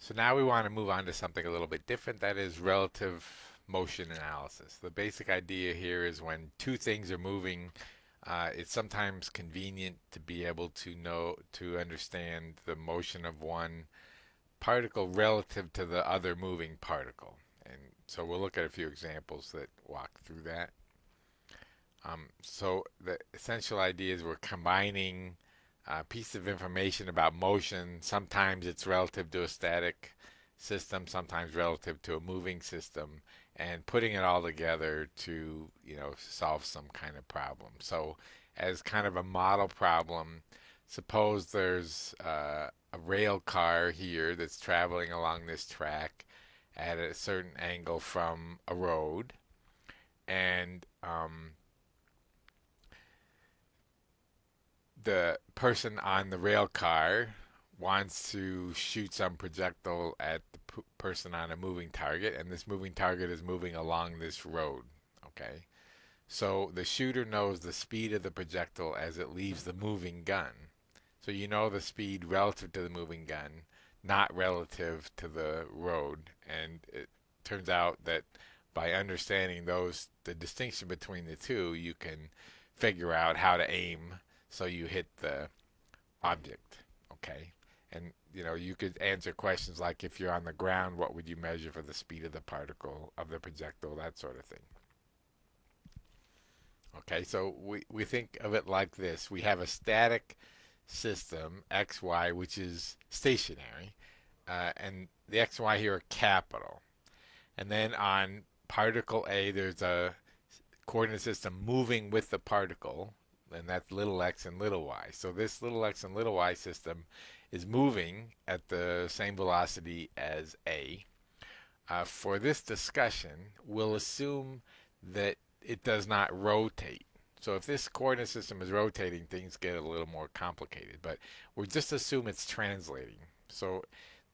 So now we want to move on to something a little bit different, that is relative motion analysis. The basic idea here is when two things are moving, it's sometimes convenient to be able to understand the motion of one particle relative to the other moving particle. And so we'll look at a few examples that walk through that. So the essential idea is we're combining a piece of information about motion. Sometimes it's relative to a static system, sometimes relative to a moving system, and putting it all together to, solve some kind of problem. So as kind of a model problem, suppose there's a rail car here that's traveling along this track at a certain angle from a road, and the person on the rail car wants to shoot some projectile at the person on a moving target, and this moving target is moving along this road. Okay, so the shooter knows the speed of the projectile as it leaves the moving gun. So you know the speed relative to the moving gun, not relative to the road. And it turns out that by understanding the distinction between the two, you can figure out how to aim so you hit the object. Okay. And you could answer questions like if you're on the ground, what would you measure for the speed of the particle of the projectile, that sort of thing. Okay, so we think of it like this. We have a static system, xy, which is stationary, and the xy here are capital. And then on particle A, there's a coordinate system moving with the particle, and that's little x and little y. So this little x and little y system is moving at the same velocity as A. For this discussion, we'll assume that it does not rotate. So if this coordinate system is rotating, things get a little more complicated. But we just assume it's translating. So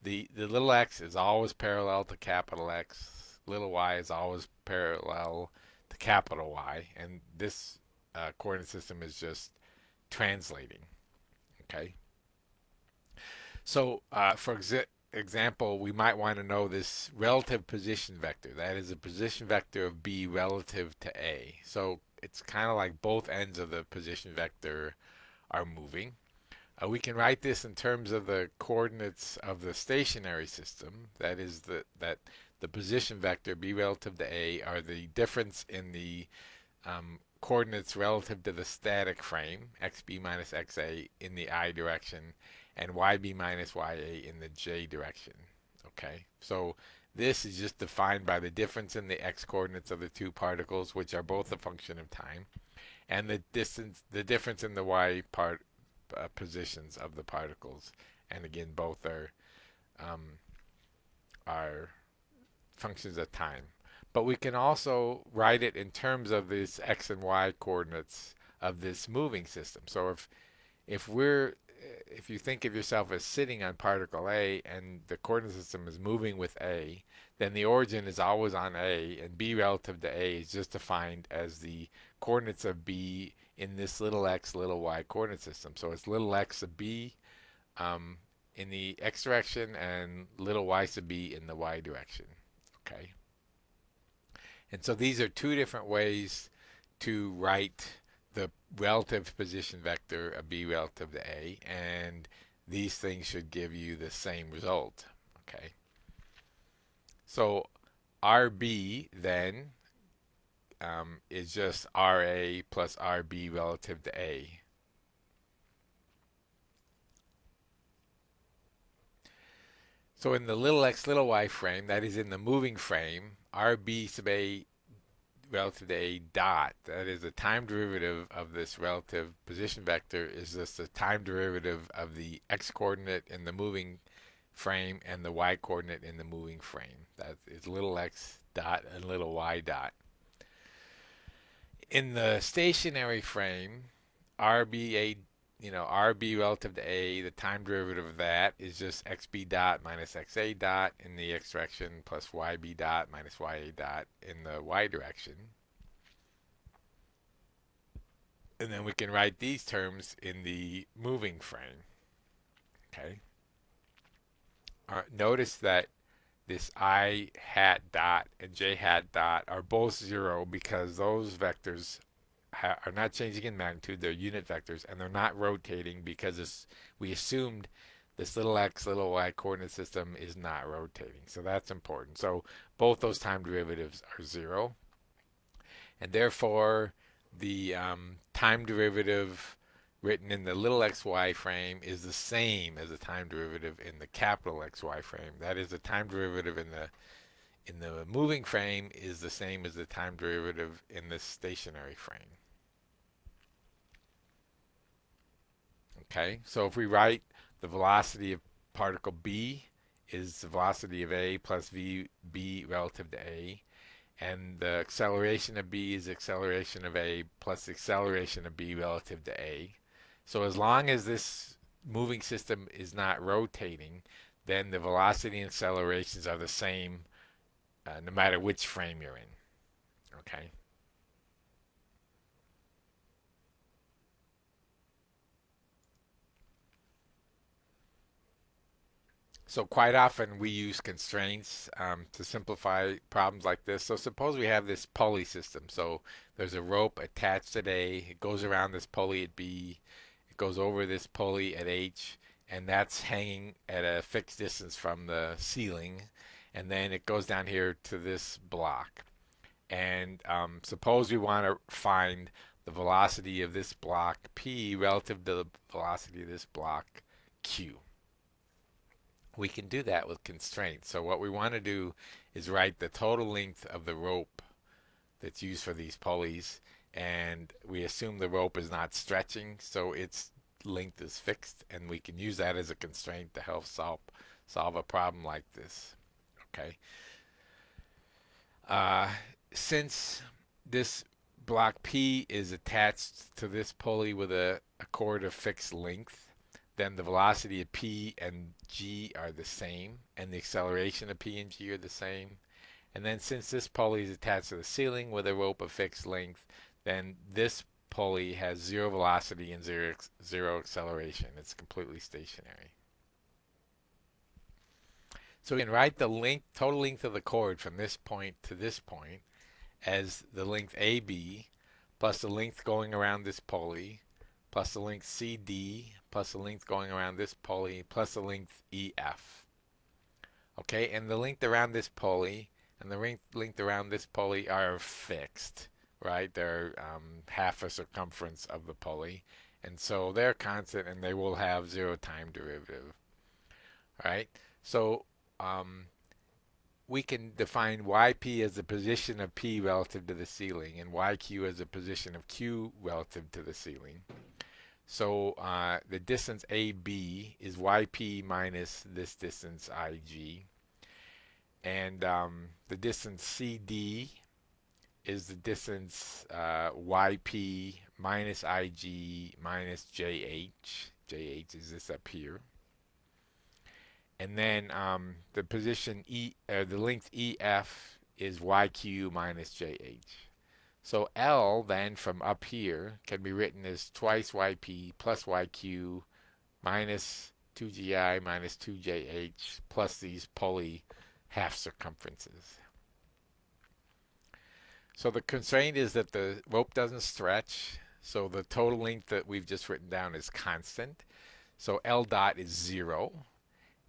the little x is always parallel to capital X. Little y is always parallel to capital Y. And this coordinate system is just translating. Okay. So for example, we might want to know this relative position vector. That is a position vector of B relative to A. So it's kind of like both ends of the position vector are moving. We can write this in terms of the coordinates of the stationary system. That is that the position vector B relative to A are the difference in the coordinates relative to the static frame, xb minus xa in the I direction, and yb minus ya in the j direction. Okay, so this is just defined by the difference in the x coordinates of the two particles, which are both a function of time, and the difference in the positions of the particles, and again, both um, are functions of time. But we can also write it in terms of these x and y coordinates of this moving system. So if we're if you think of yourself as sitting on particle A and the coordinate system is moving with A, then the origin is always on A, and B relative to A is just defined as the coordinates of B in this little x, little y coordinate system. So it's little x of B um, in the x direction and little y sub B in the y direction. Okay. And so these are two different ways to write the relative position vector of B relative to A, and these things should give you the same result. Okay. So RB then is just RA plus RB relative to A. So in the little x little y frame, that is in the moving frame, RB sub A relative to A dot, that is the time derivative of this relative position vector, is just the time derivative of the x coordinate in the moving frame and the y coordinate in the moving frame. That is little x dot and little y dot. In the stationary frame, RBA, RB relative to A, the time derivative of that is just xb dot minus xa dot in the x direction plus yb dot minus ya dot in the y direction. And then we can write these terms in the moving frame. Okay. notice that this I hat dot and j hat dot are both 0 because those vectors are not changing in magnitude. They're unit vectors, and they're not rotating because we assumed this little x, little y coordinate system is not rotating. So that's important. So both those time derivatives are 0. And therefore, the time derivative written in the little xy frame is the same as the time derivative in the capital XY frame. That is, the time derivative in the moving frame is the same as the time derivative in the stationary frame. Okay, so if we write the velocity of particle B is the velocity of A plus VB relative to A, and the acceleration of B is the acceleration of A plus the acceleration of B relative to A. So as long as this moving system is not rotating, then the velocity and accelerations are the same no matter which frame you're in. Okay. So quite often we use constraints to simplify problems like this. So suppose we have this pulley system. So there's a rope attached at A, it goes around this pulley at B, it goes over this pulley at H, and that's hanging at a fixed distance from the ceiling, and then it goes down here to this block. And suppose we want to find the velocity of this block P relative to the velocity of this block Q. We can do that with constraints. So what we want to do is write the total length of the rope that's used for these pulleys, and we assume the rope is not stretching, so its length is fixed, and we can use that as a constraint to help solve a problem like this. Okay. Since this block P is attached to this pulley with a cord of fixed length, then the velocity of P and G are the same, and the acceleration of P and G are the same. And then since this pulley is attached to the ceiling with a rope of fixed length, then this pulley has 0 velocity and zero acceleration. It's completely stationary. So we can write the total length of the cord from this point to this point as the length AB plus the length going around this pulley plus the length CD plus the length going around this pulley plus the length EF. Okay, and the length around this pulley and the length around this pulley are fixed, right? They're half a circumference of the pulley, and so they're constant and they will have 0 time derivative, right? So we can define yp as the position of P relative to the ceiling and yq as the position of Q relative to the ceiling. So the distance AB is yp minus this distance ig. And the distance CD is the distance yp minus ig minus jh. Jh is this up here. And then the position the length EF is YQ minus JH. So L then from up here can be written as twice YP plus YQ minus 2GI minus 2JH plus these pulley half circumferences. So the constraint is that the rope doesn't stretch. So the total length that we've just written down is constant. So L dot is 0.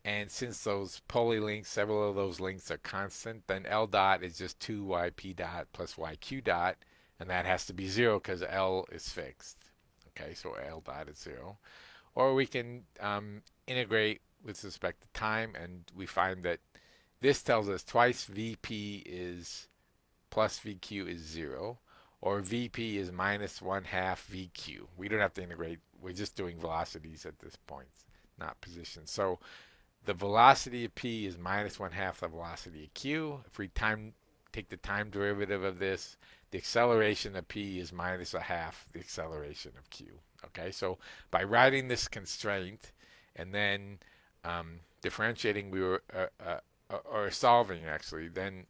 And since those pulley lengths, several of those lengths are constant, then L dot is just 2YP dot plus YQ dot, and that has to be 0 because L is fixed. Okay, so L dot is 0. Or we can integrate with respect to time, and we find that this tells us twice VP is plus VQ is 0, or VP is minus 1/2 VQ. We don't have to integrate. We're just doing velocities at this point, not positions. So the velocity of P is minus 1/2 the velocity of Q. If we take the time derivative of this, the acceleration of P is minus 1/2 the acceleration of Q. Okay, so by writing this constraint and then differentiating, we were or solving actually, then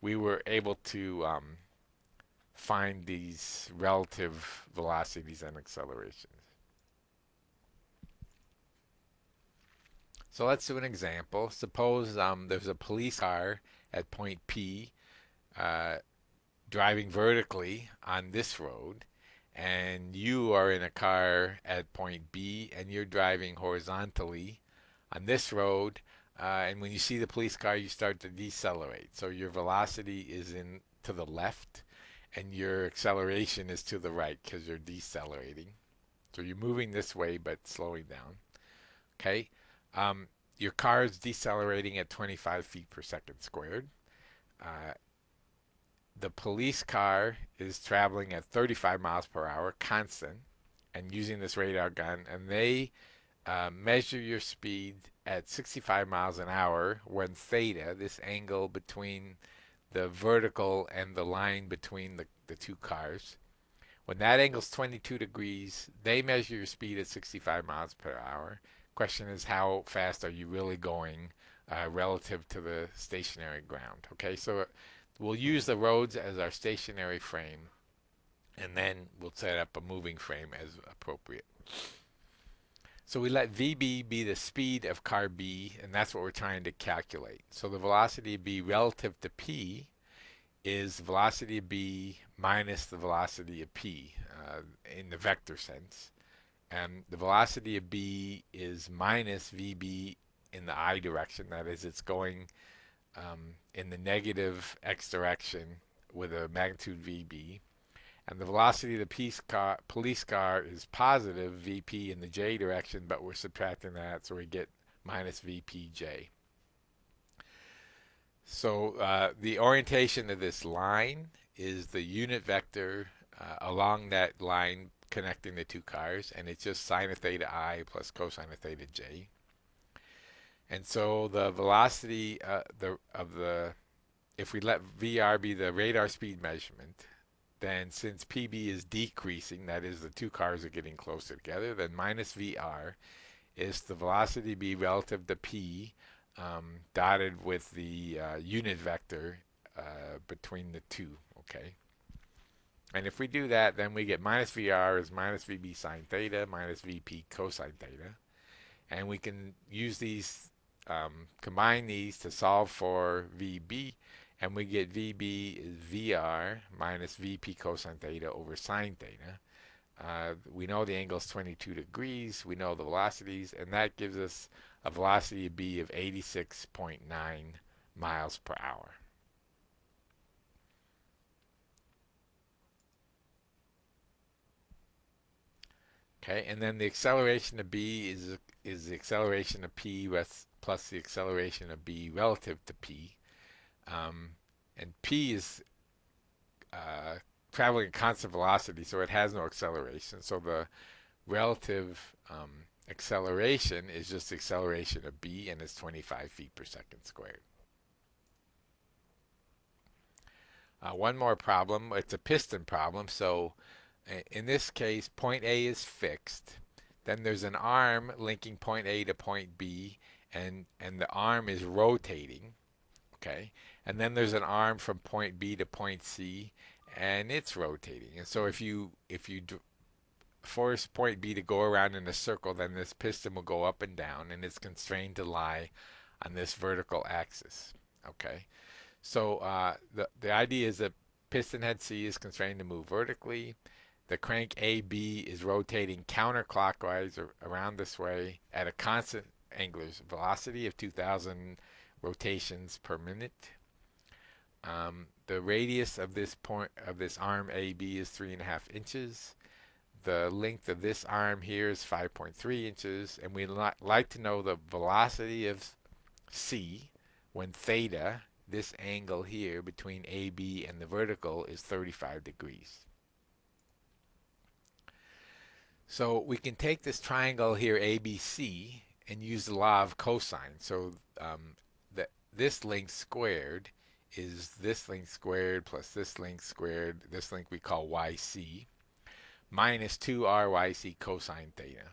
we were able to find these relative velocities and accelerations. So let's do an example. Suppose there's a police car at point P uh, driving vertically on this road, and you are in a car at point B and you're driving horizontally on this road. And when you see the police car, you start to decelerate. So your velocity is in to the left, and your acceleration is to the right because you're decelerating. So you're moving this way but slowing down. Okay. Um, your car is decelerating at 25 feet per second squared. Uh, the police car is traveling at 35 miles per hour constant and using this radar gun, and they measure your speed at 65 miles an hour when theta, this angle between the vertical and the line between the two cars, when that angle's 22 degrees, they measure your speed at 65 miles per hour. Question is, how fast are you really going relative to the stationary ground? Okay, so we'll use the roads as our stationary frame, and then we'll set up a moving frame as appropriate. So we let VB be the speed of car B, and that's what we're trying to calculate. So the velocity of B relative to P is the velocity of B minus the velocity of P in the vector sense. And the velocity of B is minus VB in the I direction. That is, it's going in the negative x direction with a magnitude VB. And the velocity of the police car is positive VP in the J direction, but we're subtracting that, so we get minus VPJ. So the orientation of this line is the unit vector along that line connecting the two cars, and it's just sine of theta I plus cosine of theta J. And so the velocity if we let VR be the radar speed measurement, then since PB is decreasing, that is the two cars are getting closer together, then minus VR is the velocity B relative to P dotted with the unit vector between the two, okay? And if we do that, then we get minus VR is minus VB sine theta minus VP cosine theta. And we can use these, combine these to solve for VB, and we get VB is VR minus VP cosine theta over sine theta. We know the angle is 22 degrees, we know the velocities, and that gives us a velocity of B of 86.9 miles per hour. Okay, and then the acceleration of B is the acceleration of P plus the acceleration of B relative to P. And P is traveling at constant velocity, so it has no acceleration. So the relative acceleration is just the acceleration of B, and it's 25 feet per second squared. One more problem. It's a piston problem. So in this case, point A is fixed. Then there's an arm linking point A to point B, and the arm is rotating. Okay, and then there's an arm from point B to point C, and it's rotating. And so if you force point B to go around in a circle, then this piston will go up and down, and it's constrained to lie on this vertical axis. Okay, so the idea is that piston head C is constrained to move vertically. The crank AB is rotating counterclockwise around this way at a constant angular velocity of 2,000 rotations per minute. The radius of this arm AB is 3.5 inches. The length of this arm here is 5.3 inches, and we'd like to know the velocity of C when theta, this angle here between AB and the vertical, is 35 degrees. So we can take this triangle here ABC and use the law of cosine. So this length squared is this length squared plus this length squared, this length we call YC, minus 2RYC cosine theta.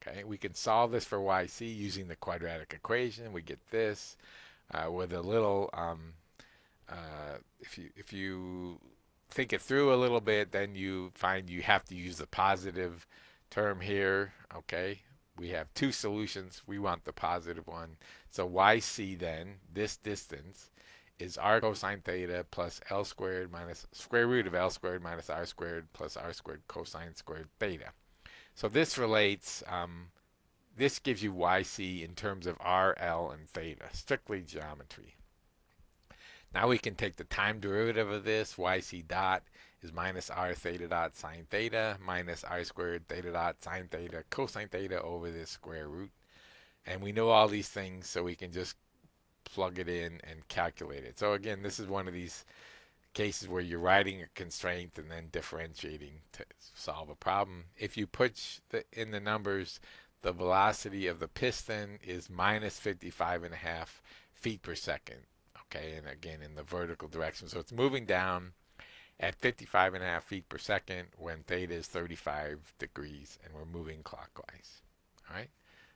Okay, we can solve this for YC using the quadratic equation. We get this with a little, if you think it through a little bit, then you find you have to use the positive term here, okay? we have two solutions. We want the positive one. So YC then, this distance, is r cosine theta plus L squared minus square root of L squared minus R squared plus R squared cosine squared theta. So this relates, this gives you YC in terms of R, L, and theta, strictly geometry. Now we can take the time derivative of this. YC dot is minus R theta dot sine theta minus R squared theta dot sine theta cosine theta over this square root. And we know all these things, so we can just plug it in and calculate it. So again, this is one of these cases where you're writing a constraint and then differentiating to solve a problem. If you put in the numbers, the velocity of the piston is minus 55.5 feet per second. Okay, and again in the vertical direction. So it's moving down at 55.5 feet per second when theta is 35 degrees and we're moving clockwise. All right.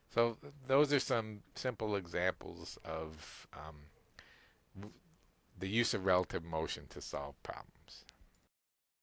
So those are some simple examples of the use of relative motion to solve problems.